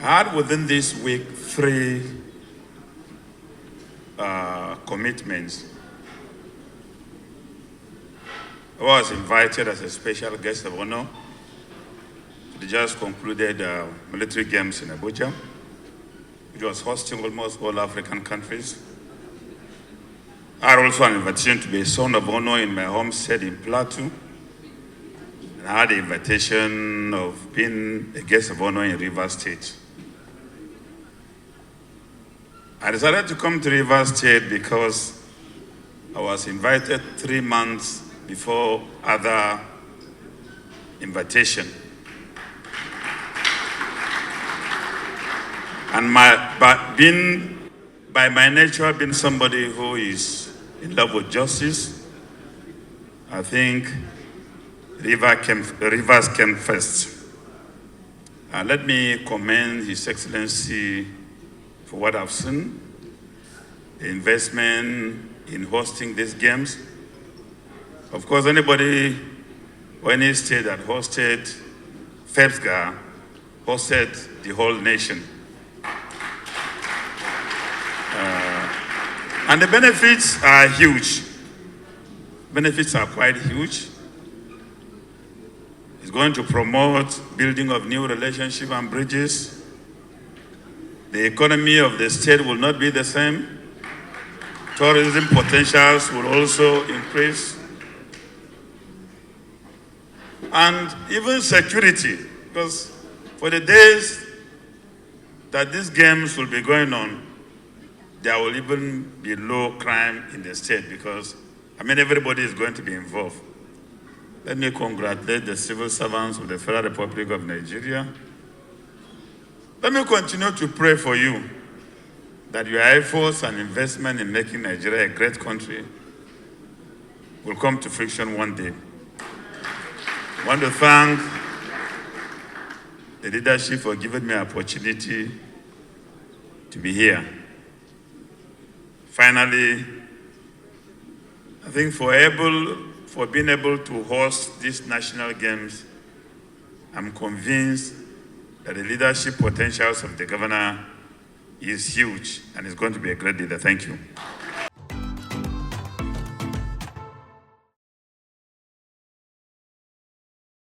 I had within this week 3 commitments. I was invited as a special guest of honor to the just concluded military games in Abuja. It was hosting almost all African countries. I had also an invitation to be a son of honor in my home state in Plateau. And I had the invitation of being a guest of honor in Rivers State. I decided to come to Rivers State because I was invited 3 months before other invitation. And by my nature, being somebody who is in love with justice, I think Rivers came first. Let me commend His Excellency for what I've seen, the investment in hosting these games. Of course, anybody or any state that hosted FEPSGA hosted the whole nation. And the benefits are huge. Benefits are quite huge. It's going to promote building of new relationships and bridges. The economy of the state will not be the same. Tourism potentials will also increase. And even security, because for the days that these games will be going on, there will even be low crime in the state because, everybody is going to be involved. Let me congratulate the civil servants of the Federal Republic of Nigeria. Let me continue to pray for you that your efforts and investment in making Nigeria a great country will come to fruition one day. I want to thank the leadership for giving me an opportunity to be here. Finally, I think for being able to host these national games, I'm convinced that the leadership potentials of the governor is huge and is going to be a great leader. Thank you.